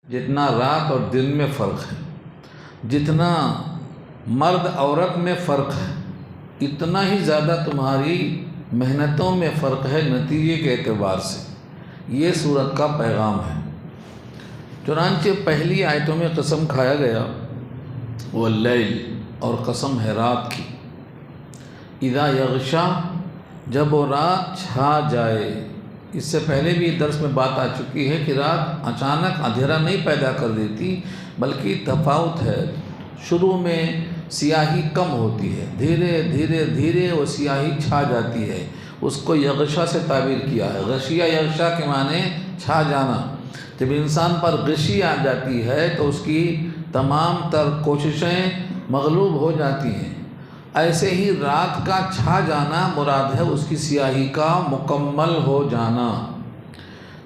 جتنا رات اور دن میں فرق ہے، جتنا مرد عورت میں فرق ہے، اتنا ہی زیادہ تمہاری محنتوں میں فرق ہے نتیجے کے اعتبار سے۔ یہ سورت کا پیغام ہے۔ چنانچہ پہلی آیتوں میں قسم کھایا گیا واللیل، اور قسم ہے رات کی، اذا یغشا، جب وہ رات چھا جائے۔ اس سے پہلے بھی درس میں بات آ چکی ہے کہ رات اچانک اندھیرا نہیں پیدا کر دیتی، بلکہ تفاوت ہے۔ شروع میں سیاہی کم ہوتی ہے، دھیرے دھیرے دھیرے وہ سیاہی چھا جاتی ہے، اس کو یغشا سے تعبیر کیا ہے۔ غشیہ یغشا کے معنی چھا جانا۔ جب انسان پر غشی آ جاتی ہے تو اس کی تمام تر کوششیں مغلوب ہو جاتی ہیں۔ ایسے ہی رات کا چھا جانا مراد ہے اس کی سیاہی کا مکمل ہو جانا۔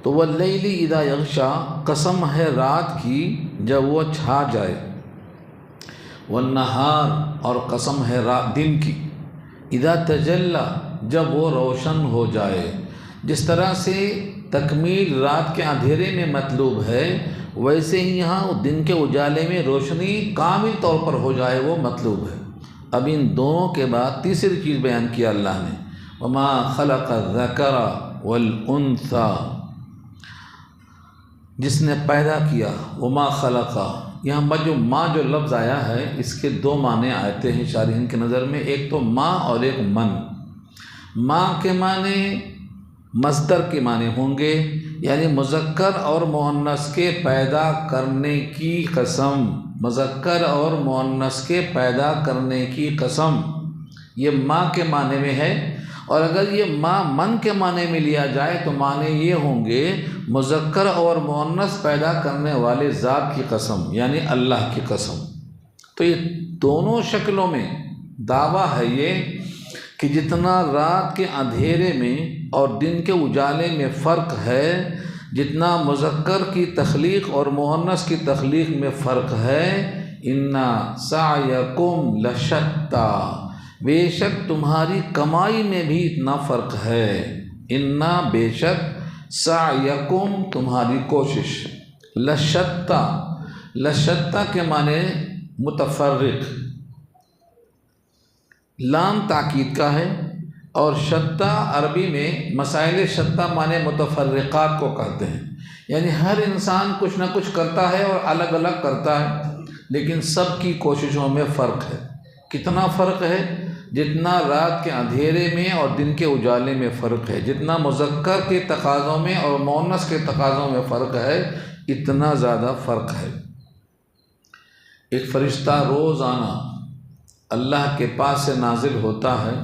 تو واللیل اذا یغشا، قسم ہے رات کی جب وہ چھا جائے۔ والنہار، اور قسم ہے دن کی، اذا تجلی، جب وہ روشن ہو جائے۔ جس طرح سے تکمیل رات کے اندھیرے میں مطلوب ہے، ویسے ہی یہاں دن کے اجالے میں روشنی کامل طور پر ہو جائے وہ مطلوب ہے۔ اب ان دونوں کے بعد تیسری چیز بیان کیا اللہ نے، وما خلق الذکر والانثی، جس نے پیدا کیا، وما خلق، یہاں جو ماں جو لفظ آیا ہے اس کے دو معنی آتے ہیں شارحین کی نظر میں، ایک تو ماں اور ایک من۔ ماں کے معنی مصدر کے معنی ہوں گے، یعنی مذکر اور مؤنث کے پیدا کرنے کی قسم، مذکر اور مؤنث کے پیدا کرنے کی قسم، یہ ماں کے معنی میں ہے۔ اور اگر یہ ماں من کے معنی میں لیا جائے تو معنی یہ ہوں گے مذکر اور مؤنث پیدا کرنے والے ذات کی قسم، یعنی اللہ کی قسم۔ تو یہ دونوں شکلوں میں دعویٰ ہے یہ کہ جتنا رات کے اندھیرے میں اور دن کے اجالے میں فرق ہے، جتنا مذکر کی تخلیق اور مؤنث کی تخلیق میں فرق ہے، اِنَّ سَعْيَكُمْ لَشَتَّىٰ، بے شک تمہاری کمائی میں بھی اتنا فرق ہے۔ اِنَّ، بے شک، سَعْيَكُمْ، تمہاری کوشش، لَشَتَّىٰ، لَشَتَّىٰ کے معنی متفرق، لام تاکید کا ہے، اور شتّا عربی میں مسائل شتّا معنی متفرقات کو کہتے ہیں، یعنی ہر انسان کچھ نہ کچھ کرتا ہے اور الگ الگ کرتا ہے، لیکن سب کی کوششوں میں فرق ہے۔ کتنا فرق ہے؟ جتنا رات کے اندھیرے میں اور دن کے اجالے میں فرق ہے، جتنا مذکر کے تقاضوں میں اور مؤنث کے تقاضوں میں فرق ہے، اتنا زیادہ فرق ہے۔ ایک فرشتہ روزانہ اللہ کے پاس سے نازل ہوتا ہے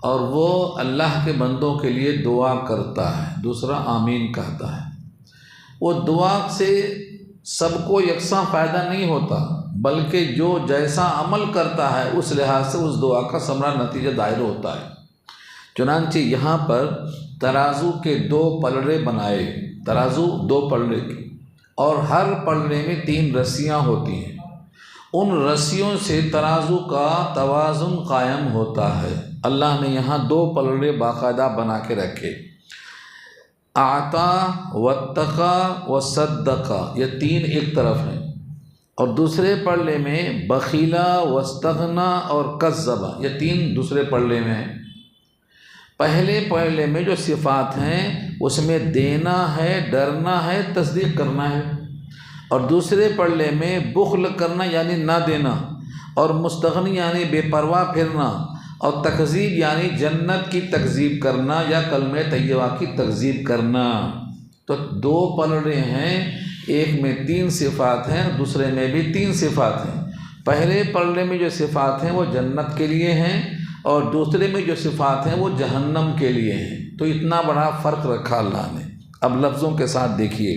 اور وہ اللہ کے بندوں کے لیے دعا کرتا ہے، دوسرا آمین کہتا ہے۔ وہ دعا سے سب کو یکساں فائدہ نہیں ہوتا، بلکہ جو جیسا عمل کرتا ہے اس لحاظ سے اس دعا کا ثمرہ نتیجہ ظاہر ہوتا ہے۔ چنانچہ یہاں پر ترازو کے دو پلڑے بنائے، ترازو دو پلڑے کے، اور ہر پلڑے میں 3 رسیاں ہوتی ہیں۔ ان رسیوں سے ترازو کا توازن قائم ہوتا ہے۔ اللہ نے یہاں 2 پلڑے باقاعدہ بنا کے رکھے، اعطا واتقا وصدقا، یہ 3 ایک طرف ہیں، اور دوسرے پلڑے میں بخیلا واستغنا اور کذبا، یہ 3 دوسرے پلڑے میں ہیں۔ پہلے پلڑے میں جو صفات ہیں اس میں دینا ہے، ڈرنا ہے، تصدیق کرنا ہے، اور دوسرے پلڑے میں بخل کرنا یعنی نہ دینا، اور مستغنی یعنی بے پرواہ پھرنا، اور تکذیب یعنی جنت کی تکذیب کرنا یا کلمہ طیبہ کی تکذیب کرنا۔ تو 2 پلڑے ہیں، ایک میں 3 صفات ہیں، دوسرے میں بھی 3 صفات ہیں۔ پہلے پلڑے میں جو صفات ہیں وہ جنت کے لیے ہیں، اور دوسرے میں جو صفات ہیں وہ جہنم کے لیے ہیں۔ تو اتنا بڑا فرق رکھا اللہ نے۔ اب لفظوں کے ساتھ دیکھیے،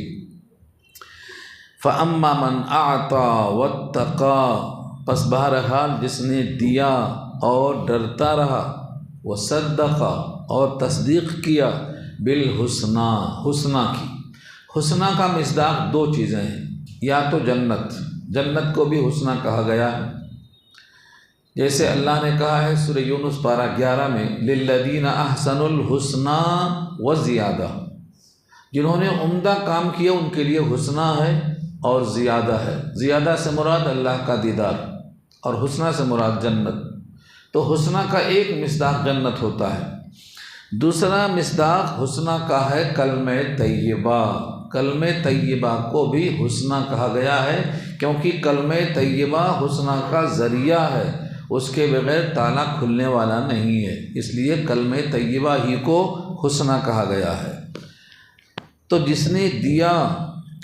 فَأَمَّا مَنْ أَعْطَىٰ وَاتَّقَىٰ، پس بہرحال جس نے دیا اور ڈرتا رہا، وصدق، اور تصدیق کیا، بالحسنی، حسنہ کی۔ حسنہ کا مصداق 2 چیزیں ہیں، یا تو جنت، جنت کو بھی حسنہ کہا گیا ہے، جیسے اللہ نے کہا ہے سورہ یونس پارہ 11 میں، للذین احسنوا الحسنی وزیادہ، جنہوں نے عمدہ کام کیا ان کے لیے حسنہ ہے اور زیادہ ہے۔ زیادہ سے مراد اللہ کا دیدار، اور حسنہ سے مراد جنت۔ تو حسنہ کا ایک مصداق جنت ہوتا ہے، دوسرا مصداق حسنہ کا ہے کلمہ طیبہ۔ کلمہ طیبہ کو بھی حسنہ کہا گیا ہے کیونکہ کلمہ طیبہ حسنہ کا ذریعہ ہے، اس کے بغیر تالا کھلنے والا نہیں ہے، اس لیے کلمہ طیبہ ہی کو حسنہ کہا گیا ہے۔ تو جس نے دیا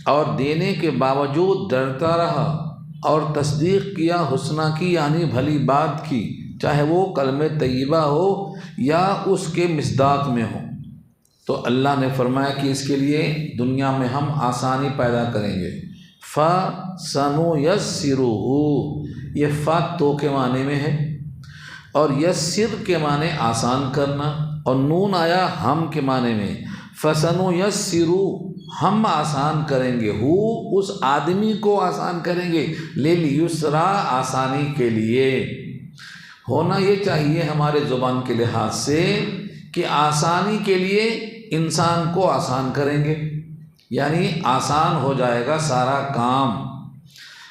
اور دینے کے باوجود ڈرتا رہا اور تصدیق کیا حسنہ کی یعنی بھلی بات کی، چاہے وہ کلمہ طیبہ ہو یا اس کے مصداق میں ہو، تو اللہ نے فرمایا کہ اس کے لیے دنیا میں ہم آسانی پیدا کریں گے۔ فَسَنُيَسِّرُهُ، یہ فا تو کے معنی میں ہے، اور یسر کے معنی آسان کرنا، اور نون آیا ہم کے معنی میں۔ فَسَنُيَسِّرُهُ، ہم آسان کریں گے، ہو اس آدمی کو آسان کریں گے، لِلْيُسْرَا، آسانی کے لیے۔ ہونا یہ چاہیے ہمارے زبان کے لحاظ سے کہ آسانی کے لیے انسان کو آسان کریں گے، یعنی آسان ہو جائے گا سارا کام۔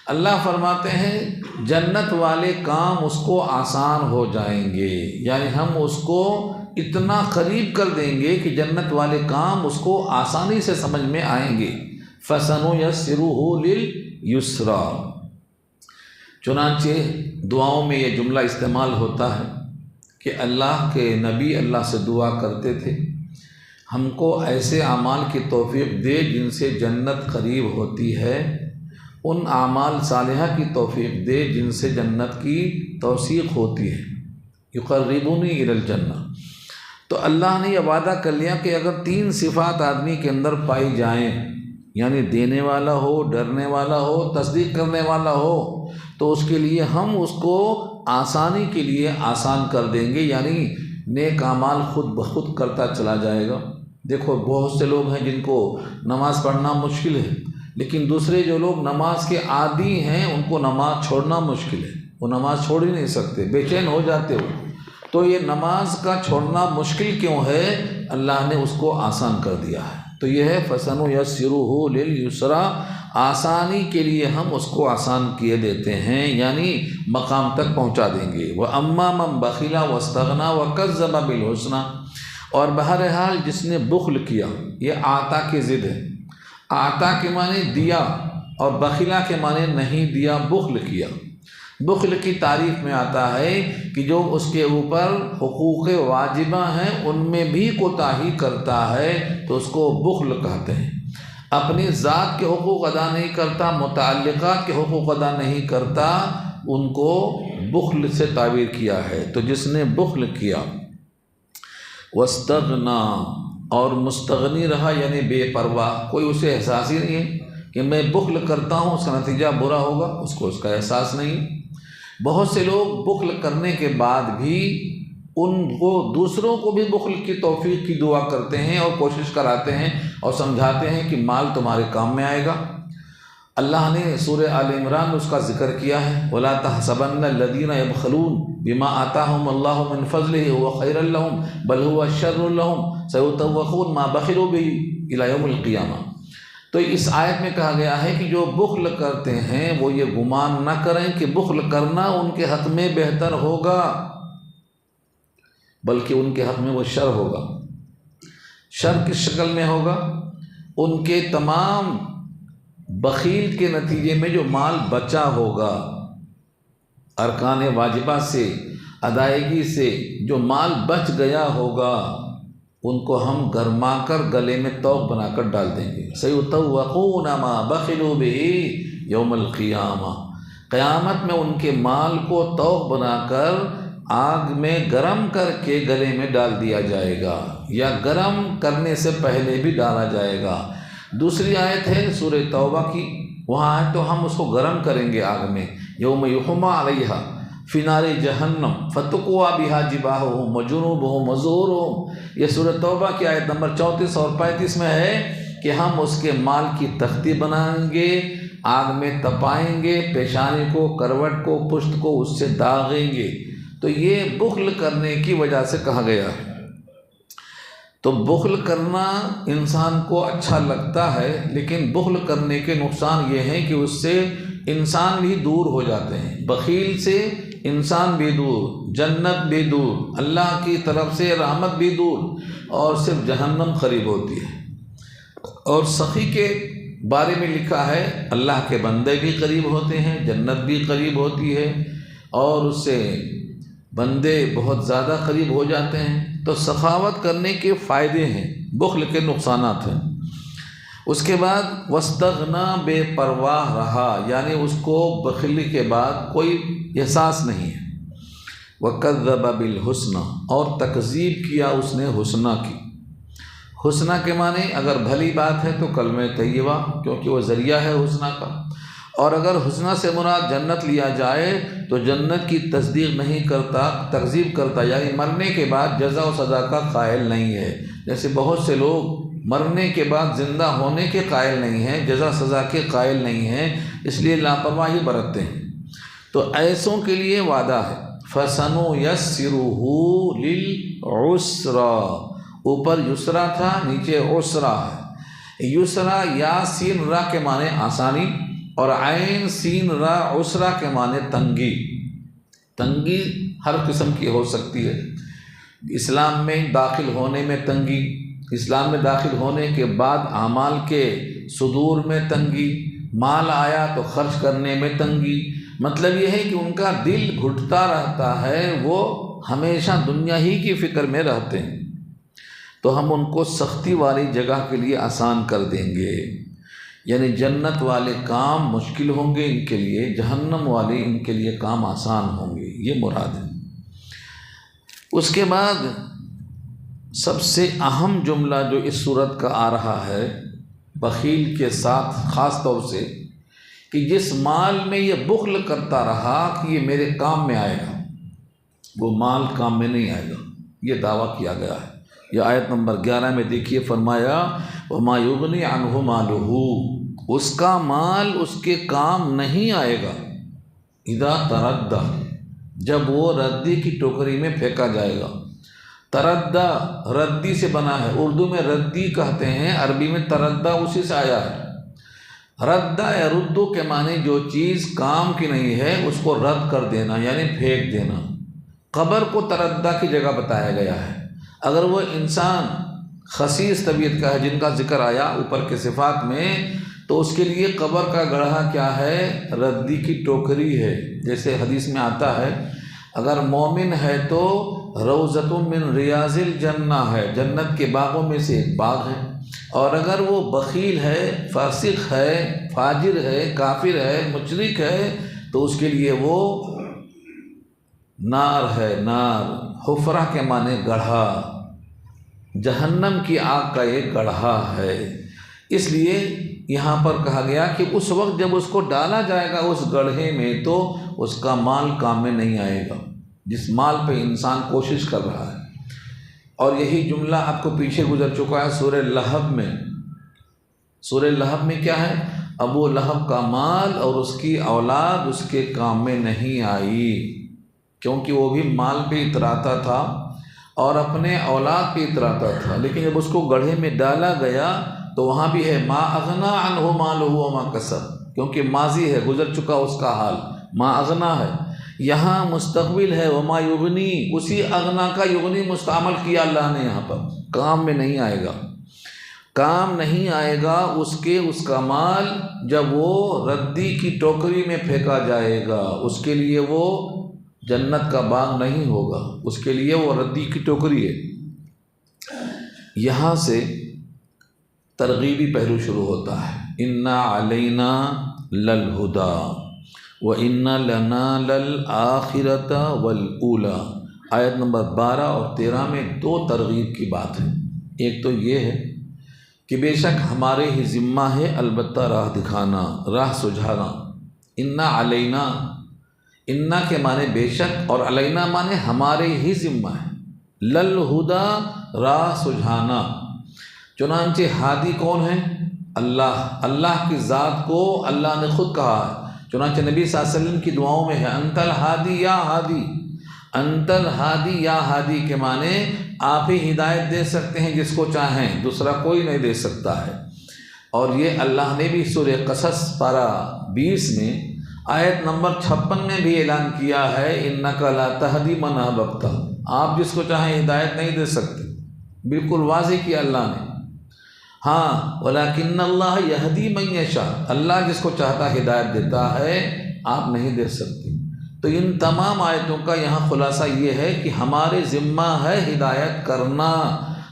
اللہ فرماتے ہیں جنت والے کام اس کو آسان ہو جائیں گے، یعنی ہم اس کو اتنا قریب کر دیں گے کہ جنت والے کام اس کو آسانی سے سمجھ میں آئیں گے۔ فَسَنُيَسِّرُهُ لِلْيُسْرَى۔ چنانچہ دعاؤں میں یہ جملہ استعمال ہوتا ہے کہ اللہ کے نبی اللہ سے دعا کرتے تھے ہم کو ایسے اعمال کی توفیق دے جن سے جنت قریب ہوتی ہے، ان اعمال صالحہ کی توفیق دے جن سے جنت کی توثیق ہوتی ہے، یقربونی الی الجنہ۔ تو اللہ نے یہ وعدہ کر لیا کہ اگر 3 صفات آدمی کے اندر پائی جائیں، یعنی دینے والا ہو، ڈرنے والا ہو، تصدیق کرنے والا ہو، تو اس کے لیے ہم اس کو آسانی کے لیے آسان کر دیں گے، یعنی نیک اعمال خود بخود کرتا چلا جائے گا۔ دیکھو بہت سے لوگ ہیں جن کو نماز پڑھنا مشکل ہے، لیکن دوسرے جو لوگ نماز کے عادی ہیں ان کو نماز چھوڑنا مشکل ہے، وہ نماز چھوڑ ہی نہیں سکتے، بے چین ہو جاتے ہو۔ تو یہ نماز کا چھوڑنا مشکل کیوں ہے؟ اللہ نے اس کو آسان کر دیا ہے۔ تو یہ ہے فَسَنُيَسِّرُهُ لِلْيُسْرَى، آسانی کے لیے ہم اس کو آسان کیے دیتے ہیں، یعنی مقام تک پہنچا دیں گے۔ وَأَمَّا مَنْ بَخِلَ وَاسْتَغْنَى وَكَذَّبَ بِالْحُسْنَى، اور بہرحال جس نے بخل کیا، یہ آتا کی ضد ہے، آتا کے معنی دیا اور بخیلہ کے معنی نہیں دیا، بخل کیا۔ بخل کی تعریف میں آتا ہے کہ جو اس کے اوپر حقوق واجبہ ہیں ان میں بھی کوتاہی کرتا ہے تو اس کو بخل کہتے ہیں۔ اپنی ذات کے حقوق ادا نہیں کرتا، متعلقات کے حقوق ادا نہیں کرتا، ان کو بخل سے تعبیر کیا ہے۔ تو جس نے بخل کیا، واستغنا، اور مستغنی رہا یعنی بے پرواہ، کوئی اسے احساس ہی نہیں ہے کہ میں بخل کرتا ہوں اس کا نتیجہ برا ہوگا، اس کو اس کا احساس نہیں۔ بہت سے لوگ بخل کرنے کے بعد بھی ان کو دوسروں کو بھی بخل کی توفیق کی دعا کرتے ہیں اور کوشش کراتے ہیں اور سمجھاتے ہیں کہ مال تمہارے کام میں آئے گا۔ اللہ نے سورہ آل عمران میں اس کا ذکر کیا ہے، وَلَا تَحْسَبَنَّ الَّذِينَ يَبْخَلُونَ بِمَا آتَاهُمُ اللَّهُ مِنْ فَضْلِهِ هُوَ خَيْرًا لَهُمْ بَلْ هُوَ شَرٌّ لَهُمْ سَيُطَوَّقُونَ مَا بَخِلُوا بِهِ إِلَى يَوْمِ الْقِيَامَةِ۔ تو اس آیت میں کہا گیا ہے کہ جو بخل کرتے ہیں وہ یہ گمان نہ کریں کہ بخل کرنا ان کے حق میں بہتر ہوگا، بلکہ ان کے حق میں وہ شر ہوگا۔ شر کس شکل میں ہوگا؟ ان کے تمام بخیل کے نتیجے میں جو مال بچا ہوگا، ارکان واجبہ سے، ادائیگی سے جو مال بچ گیا ہوگا، ان کو ہم گرما کر گلے میں توق بنا کر ڈال دیں گے۔ سَيُطَوَّقُونَ مَا بَخِلُوا بِهِ يَوْمَ الْقِيَامَةِ، قیامت میں ان کے مال کو توق بنا کر آگ میں گرم کر کے گلے میں ڈال دیا جائے گا، یا گرم کرنے سے پہلے بھی ڈالا جائے گا۔ دوسری آیت ہے سورہ توبہ کی، وہاں ہے تو ہم اس کو گرم کریں گے آگ میں، یوم یحمى علیہا فی نار جہنم فتقوی بہا جباہہم وجنوبہم وظہورہم۔ یہ سورہ توبہ کی آیت نمبر 34 اور 35 میں ہے کہ ہم اس کے مال کی تختی بنائیں گے، آگ میں تپائیں گے، پیشانی کو، کروٹ کو، پشت کو اس سے داغیں گے۔ تو یہ بخل کرنے کی وجہ سے کہا گیا ہے۔ تو بخل کرنا انسان کو اچھا لگتا ہے، لیکن بخل کرنے کے نقصان یہ ہیں کہ اس سے انسان بھی دور ہو جاتے ہیں۔ بخیل سے انسان بھی دور، جنت بھی دور، اللہ کی طرف سے رحمت بھی دور، اور صرف جہنم قریب ہوتی ہے۔ اور سخی کے بارے میں لکھا ہے اللہ کے بندے بھی قریب ہوتے ہیں، جنت بھی قریب ہوتی ہے، اور اس سے بندے بہت زیادہ قریب ہو جاتے ہیں۔ تو سخاوت کرنے کے فائدے ہیں، بخل کے نقصانات ہیں۔ اس کے بعد وَاسْتَغْنَا، بے پرواہ رہا، یعنی اس کو بخلی کے بعد کوئی احساس نہیں ہے۔ وَكَذَّبَ بِالْحُسْنَى، اور تکذیب کیا اس نے حسنہ کی۔ حسنہ کے معنی اگر بھلی بات ہے تو کلمہ طیبہ، کیونکہ وہ ذریعہ ہے حسنہ کا، اور اگر حسنہ سے مراد جنت لیا جائے تو جنت کی تصدیق نہیں کرتا، تکذیب کرتا، یعنی مرنے کے بعد جزا و سزا کا قائل نہیں ہے۔ جیسے بہت سے لوگ مرنے کے بعد زندہ ہونے کے قائل نہیں ہیں، جزا سزا کے قائل نہیں ہیں، اس لیے لاپرواہی برتتے ہیں۔ تو ایسوں کے لیے وعدہ ہے فَسَنُيَسِّرُهُ لِلْعُسْرَى، اوپر یسرا تھا، نیچے عسرا ہے۔ یسرا یا سین را کے معنی آسانی، اور عین سین را عسرا کے معنی تنگی۔ تنگی ہر قسم کی ہو سکتی ہے، اسلام میں داخل ہونے میں تنگی، اسلام میں داخل ہونے کے بعد اعمال کے صدور میں تنگی، مال آیا تو خرچ کرنے میں تنگی۔ مطلب یہ ہے کہ ان کا دل گھٹتا رہتا ہے، وہ ہمیشہ دنیا ہی کی فکر میں رہتے ہیں، تو ہم ان کو سختی والی جگہ کے لیے آسان کر دیں گے، یعنی جنت والے کام مشکل ہوں گے ان کے لیے، جہنم والے ان کے لیے کام آسان ہوں گے، یہ مراد ہے۔ اس کے بعد سب سے اہم جملہ جو اس صورت کا آ رہا ہے بخیل کے ساتھ، خاص طور سے کہ جس مال میں یہ بخل کرتا رہا کہ یہ میرے کام میں آئے گا، وہ مال کام میں نہیں آئے گا، یہ دعویٰ کیا گیا ہے۔ یہ آیت نمبر 11 میں دیکھیے، فرمایا وَمَا يُغْنِي عَنْهُ مَالُهُ، اس کا مال اس کے کام نہیں آئے گا، اذا تردّا، جب وہ ردی کی ٹوکری میں پھینکا جائے گا۔ تردّا ردی سے بنا ہے، اردو میں ردی کہتے ہیں، عربی میں تردّا اسی سے آیا ہے۔ ردّا یا ردو کے معنی جو چیز کام کی نہیں ہے اس کو رد کر دینا، یعنی پھینک دینا۔ قبر کو تردّا کی جگہ بتایا گیا ہے۔ اگر وہ انسان خسیس طبیعت کا ہے، جن کا ذکر آیا اوپر کے صفات میں، تو اس کے لیے قبر کا گڑھا کیا ہے؟ ردی کی ٹوکری ہے۔ جیسے حدیث میں آتا ہے اگر مومن ہے تو روضۃ من ریاض الجنہ ہے، جنت کے باغوں میں سے ایک باغ ہے، اور اگر وہ بخیل ہے، فاسق ہے، فاجر ہے، کافر ہے، مشرک ہے، تو اس کے لیے وہ نار ہے، نار، حفرہ کے معنی گڑھا، جہنم کی آگ کا ایک گڑھا ہے۔ اس لیے یہاں پر کہا گیا کہ اس وقت جب اس کو ڈالا جائے گا اس گڑھے میں تو اس کا مال کام میں نہیں آئے گا، جس مال پہ انسان کوشش کر رہا ہے۔ اور یہی جملہ آپ کو پیچھے گزر چکا ہے سورہ لہب میں۔ سورہ لہب میں کیا ہے؟ ابو لہب کا مال اور اس کی اولاد اس کے کام میں نہیں آئی، کیونکہ وہ بھی مال پہ اتراتا تھا اور اپنے اولاد پہ اتراتا تھا، لیکن جب اس کو گڑھے میں ڈالا گیا تو وہاں بھی ہے ما اغنا عنہ مالہ وما کسب، کیونکہ ماضی ہے، گزر چکا اس کا حال، ما اغنا ہے۔ یہاں مستقبل ہے وما یغنی، اسی اغنا کا یغنی مستعمل کیا اللہ نے یہاں پر، کام میں نہیں آئے گا، کام نہیں آئے گا اس کا مال جب وہ ردی کی ٹوکری میں پھینکا جائے گا، اس کے لیے وہ جنت کا باغ نہیں ہوگا، اس کے لیے وہ ردی کی ٹوکری ہے۔ یہاں سے ترغیبی پہلو شروع ہوتا ہے، انا علینا للہدا وَإِنَّ لَنَا لَلْآخِرَةَ وَالْأُولَى۔ آیت نمبر 12 اور 13 میں دو ترغیب کی بات ہے۔ ایک تو یہ ہے کہ بے شک ہمارے ہی ذمہ ہے البتہ راہ دکھانا، راہ سجھانا۔ انا علینا، انا کے معنی بے شک اور علینا معنی ہمارے ہی ذمہ ہے، للہدا راہ سجھانا۔ چنانچہ ہادی کون ہے؟ اللہ، اللہ کی ذات کو اللہ نے خود کہا ہے، چنانچہ نبی صلی اللہ علیہ وسلم کی دعاؤں میں ہے انت الہادی یا ہادی، انت الہادی، یا ہادی کے معنی آپ ہی ہدایت دے سکتے ہیں جس کو چاہیں، دوسرا کوئی نہیں دے سکتا ہے۔ اور یہ اللہ نے بھی سورہ قصص پارہ 20 میں آیت نمبر 56 میں بھی اعلان کیا ہے، انک لا تہدی من احببت، آپ جس کو چاہیں ہدایت نہیں دے سکتے، بالکل واضح کیا اللہ نے۔ ہاں ولکن اللہ یہدی من یشاء، اللہ جس کو چاہتا ہدایت دیتا ہے، آپ نہیں دے سکتے۔ تو ان تمام آیتوں کا یہاں خلاصہ یہ ہے کہ ہمارے ذمہ ہے ہدایت کرنا،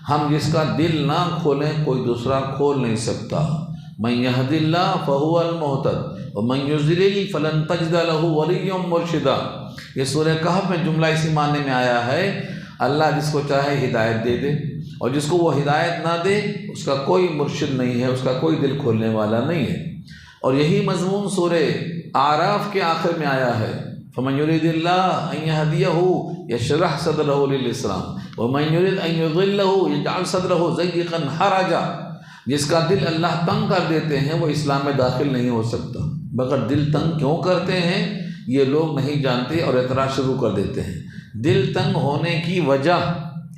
ہم جس کا دل نہ کھولیں کوئی دوسرا کھول نہیں سکتا۔ من یہد اللہ فہو المہتد ومن یضلل فلن تجد لہ ولیا مرشدا، یہ سورہ کہف میں جملہ اسی معنی میں آیا ہے، اللہ جس کو چاہے ہدایت دے دے، اور جس کو وہ ہدایت نہ دے اس کا کوئی مرشد نہیں ہے، اس کا کوئی دل کھولنے والا نہیں ہے۔ اور یہی مضمون سورہ اعراف کے آخر میں آیا ہے، فمن یرید اللہ ان یہدیہ یشرح صدرہ للاسلام ومن یرید ان یضلہ یجعل صدرہ ضیقا حرجا، جس کا دل اللہ تنگ کر دیتے ہیں وہ اسلام میں داخل نہیں ہو سکتا۔ مگر دل تنگ کیوں کرتے ہیں یہ لوگ نہیں جانتے اور اعتراض شروع کر دیتے ہیں۔ دل تنگ ہونے کی وجہ،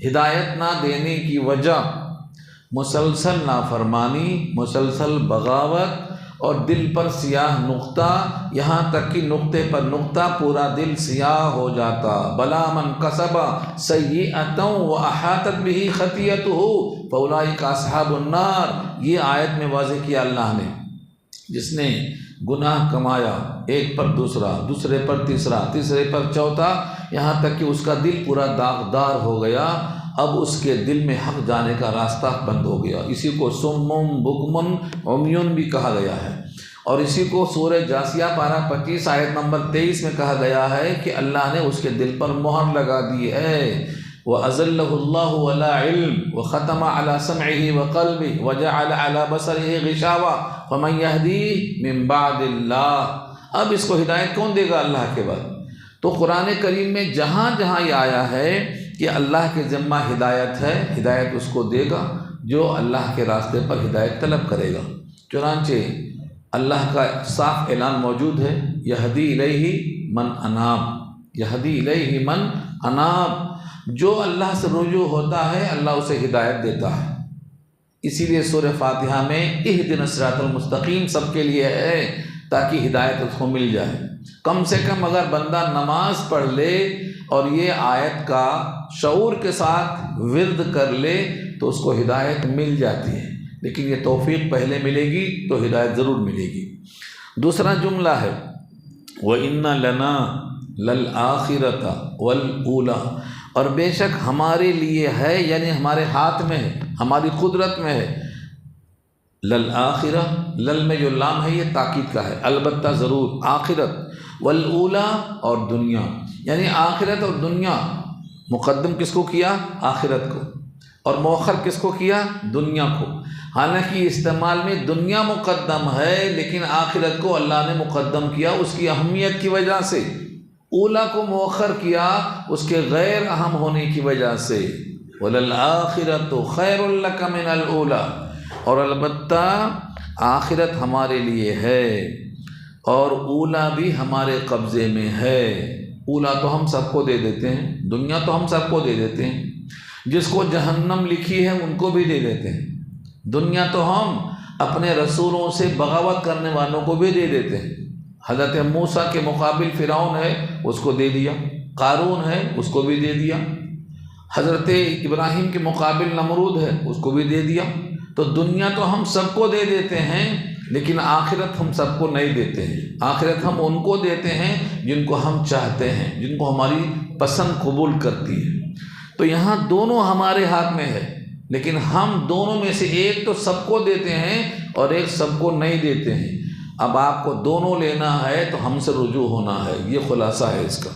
ہدایت نہ دینے کی وجہ مسلسل نافرمانی، مسلسل بغاوت اور دل پر سیاہ نقطہ، یہاں تک کہ نقطے پر نقطہ پورا دل سیاہ ہو جاتا۔ بلا من کسب سیئۃ واحاطت بہ خطیئتہ فاولئک اصحاب النار، یہ آیت میں واضح کیا اللہ نے۔ جس نے گناہ کمایا، ایک پر دوسرا، دوسرے پر تیسرا، تیسرے پر چوتھا، یہاں تک کہ اس کا دل پورا داغدار ہو گیا، اب اس کے دل میں حق جانے کا راستہ بند ہو گیا۔ اسی کو سمم بکمن عمیون بھی کہا گیا ہے، اور اسی کو سورہ جاثیہ پارہ 25 آیت نمبر 23 میں کہا گیا ہے کہ اللہ نے اس کے دل پر مہر لگا دی ہے۔ وَأَذَلَّهُ اللَّهُ عَلَىٰ عِلْمٍ وَخَتَمَ عَلَىٰ سَمْعِهِ وَقَلْبِهِ وَجَعَلَ عَلَىٰ بَصَرِهِ غِشَاوَةً فَمَن يَهْدِيهِ مِن بَعْدِ اللَّهِ، اب اس کو ہدایت کون دے گا اللہ کے بعد؟ تو قرآن کریم میں جہاں جہاں یہ آیا ہے کہ اللہ کے ذمہ ہدایت ہے، ہدایت اس کو دے گا جو اللہ کے راستے پر ہدایت طلب کرے گا۔ چنانچہ اللہ کا صاف اعلان موجود ہے، یہدی الیہ من اناب، یہدی الیہ من اناب، جو اللہ سے رجوع ہوتا ہے اللہ اسے ہدایت دیتا ہے۔ اسی لیے سورہ فاتحہ میں اہدنا الصراط المستقیم سب کے لیے ہے تاکہ ہدایت اس کو مل جائے۔ کم سے کم اگر بندہ نماز پڑھ لے اور یہ آیت کا شعور کے ساتھ ورد کر لے تو اس کو ہدایت مل جاتی ہے، لیکن یہ توفیق پہلے ملے گی تو ہدایت ضرور ملے گی۔ دوسرا جملہ ہے وَإِنَّ لَنَا لَلْآخِرَةَ وَالْأُولَىٰ، اور بے شک ہمارے لیے ہے، یعنی ہمارے ہاتھ میں ہے، ہماری قدرت میں ہے۔ للآخرہ، لل میں جو لام ہے یہ تاکید کا ہے، البتہ ضرور، آخرت، والاولیٰ اور دنیا، یعنی آخرت اور دنیا مقدم کس کو کیا؟ آخرت کو، اور مؤخر کس کو کیا؟ دنیا کو۔ حالانکہ استعمال میں دنیا مقدم ہے لیکن آخرت کو اللہ نے مقدم کیا اس کی اہمیت کی وجہ سے، اولیٰ کو مؤخر کیا اس کے غیر اہم ہونے کی وجہ سے۔ وَلَلْآخِرَةُ خَيْرٌ لَكَ مِنَ الْأُولَىٰ، اور البتہ آخرت ہمارے لیے ہے اور اولیٰ بھی ہمارے قبضے میں ہے۔ اولیٰ تو ہم سب کو دے دیتے ہیں، دنیا تو ہم سب کو دے دیتے ہیں، جس کو جہنم لکھی ہے ان کو بھی دے دیتے ہیں۔ دنیا تو ہم اپنے رسولوں سے بغاوت کرنے والوں کو بھی دے دیتے ہیں۔ حضرت موسیٰ کے مقابل فرعون ہے، اس کو دے دیا، قارون ہے اس کو بھی دے دیا، حضرت ابراہیم کے مقابل نمرود ہے اس کو بھی دے دیا۔ تو دنیا تو ہم سب کو دے دیتے ہیں لیکن آخرت ہم سب کو نہیں دیتے ہیں۔ آخرت ہم ان کو دیتے ہیں جن کو ہم چاہتے ہیں، جن کو ہماری پسند قبول کرتی ہے۔ تو یہاں دونوں ہمارے ہاتھ میں ہے، لیکن ہم دونوں میں سے ایک تو سب کو دیتے ہیں اور ایک سب کو نہیں دیتے ہیں۔ اب آپ کو دونوں لینا ہے تو ہم سے رجوع ہونا ہے، یہ خلاصہ ہے اس کا۔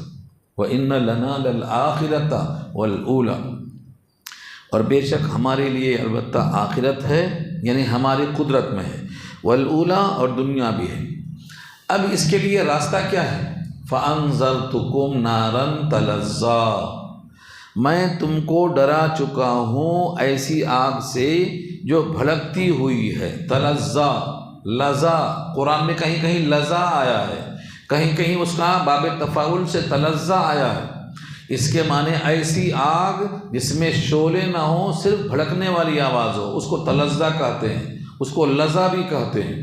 وَإِنَّ لَنَا لَلْآخِرَةَ وَالْأُولَىٰ، اور بے شک ہمارے لیے البتہ آخرت ہے، یعنی ہماری قدرت میں ہے، والأولیٰ اور دنیا بھی ہے۔ اب اس کے لیے راستہ کیا ہے؟ فَأَنذَرْتُكُمْ نَارًا تَلَظَّىٰ، میں تم کو ڈرا چکا ہوں ایسی آگ سے جو بھڑکتی ہوئی ہے۔ تلظیٰ، لظا، قرآن میں کہیں کہیں لظا آیا ہے، کہیں کہیں اس کا باب تفاعل سے تلظیٰ آیا ہے، اس کے معنی ایسی آگ جس میں شعلے نہ ہوں، صرف بھڑکنے والی آواز ہو، اس کو تلظہ کہتے ہیں، اس کو لظہ بھی کہتے ہیں۔